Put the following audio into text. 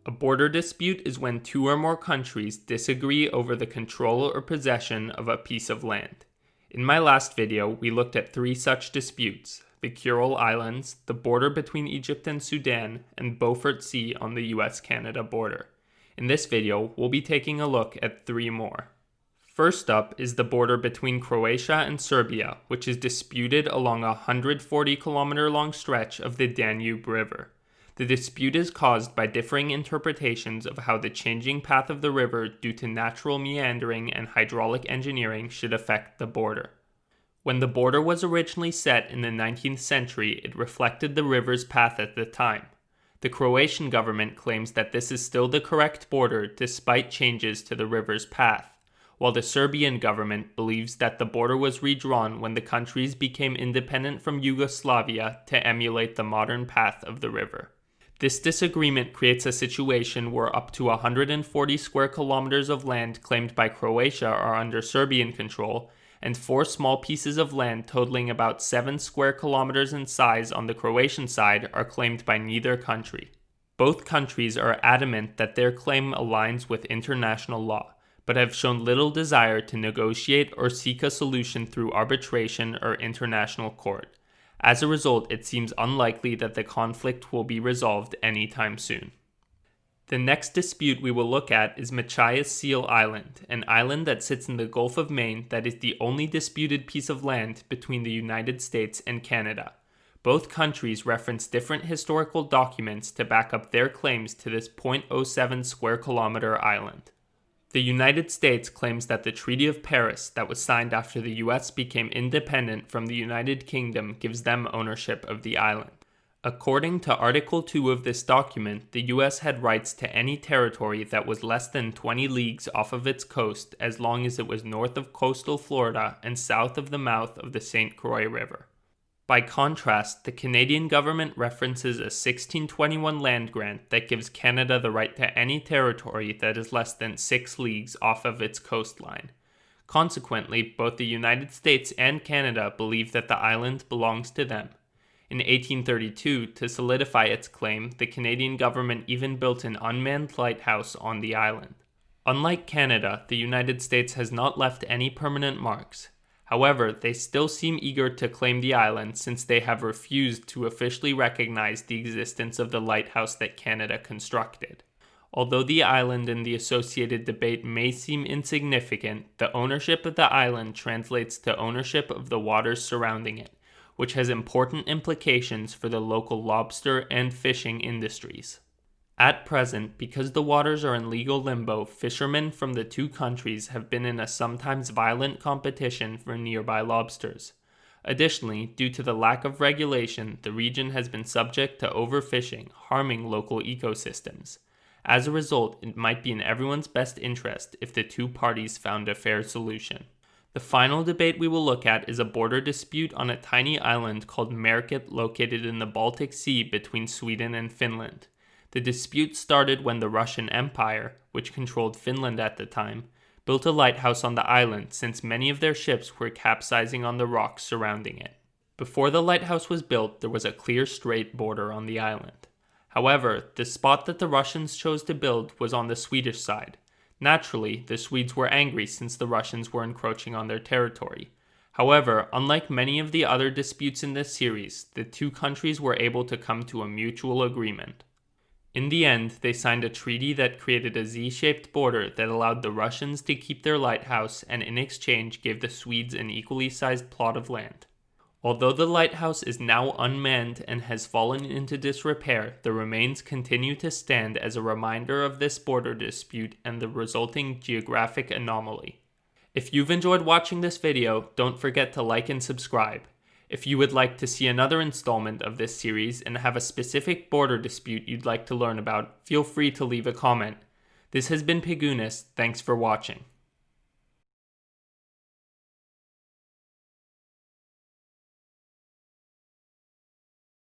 A border dispute is when two or more countries disagree over the control or possession of a piece of land. In my last video, we looked at three such disputes: the Kuril Islands, the border between Egypt and Sudan, and Beaufort Sea on the US-Canada border. In this video, we'll be taking a look at three more. First up is the border between Croatia and Serbia, which is disputed along a 140-kilometer-long stretch of the Danube River. The dispute is caused by differing interpretations of how the changing path of the river due to natural meandering and hydraulic engineering should affect the border. When the border was originally set in the 19th century, it reflected the river's path at the time. The Croatian government claims that this is still the correct border despite changes to the river's path, while the Serbian government believes that the border was redrawn when the countries became independent from Yugoslavia to emulate the modern path of the river. This disagreement creates a situation where up to 140 square kilometers of land claimed by Croatia are under Serbian control, and four small pieces of land totaling about 7 square kilometers in size on the Croatian side are claimed by neither country. Both countries are adamant that their claim aligns with international law, but have shown little desire to negotiate or seek a solution through arbitration or international court. As a result, it seems unlikely that the conflict will be resolved anytime soon. The next dispute we will look at is Machias Seal Island, an island that sits in the Gulf of Maine that is the only disputed piece of land between the United States and Canada. Both countries reference different historical documents to back up their claims to this 0.07 square kilometer island. The United States claims that the Treaty of Paris that was signed after the US became independent from the United Kingdom gives them ownership of the island. According to Article 2 of this document, the US had rights to any territory that was less than 20 leagues off of its coast as long as it was north of coastal Florida and south of the mouth of the St. Croix River. By contrast, the Canadian government references a 1621 land grant that gives Canada the right to any territory that is less than 6 leagues off of its coastline. Consequently, both the United States and Canada believe that the island belongs to them. In 1832, to solidify its claim, the Canadian government even built an unmanned lighthouse on the island. Unlike Canada, the United States has not left any permanent marks. However, they still seem eager to claim the island since they have refused to officially recognize the existence of the lighthouse that Canada constructed. Although the island and the associated debate may seem insignificant, the ownership of the island translates to ownership of the waters surrounding it, which has important implications for the local lobster and fishing industries. At present, because the waters are in legal limbo, fishermen from the two countries have been in a sometimes violent competition for nearby lobsters. Additionally, due to the lack of regulation, the region has been subject to overfishing, harming local ecosystems. As a result, it might be in everyone's best interest if the two parties found a fair solution. The final debate we will look at is a border dispute on a tiny island called Märket located in the Baltic Sea between Sweden and Finland. The dispute started when the Russian Empire, which controlled Finland at the time, built a lighthouse on the island since many of their ships were capsizing on the rocks surrounding it. Before the lighthouse was built, there was a clear straight border on the island. However, the spot that the Russians chose to build was on the Swedish side. Naturally, the Swedes were angry since the Russians were encroaching on their territory. However, unlike many of the other disputes in this series, the two countries were able to come to a mutual agreement. In the end, they signed a treaty that created a Z-shaped border that allowed the Russians to keep their lighthouse and in exchange gave the Swedes an equally sized plot of land. Although the lighthouse is now unmanned and has fallen into disrepair, the remains continue to stand as a reminder of this border dispute and the resulting geographic anomaly. If you've enjoyed watching this video, don't forget to like and subscribe. If you would like to see another installment of this series and have a specific border dispute you'd like to learn about, feel free to leave a comment. This has been Pigunis. Thanks for watching.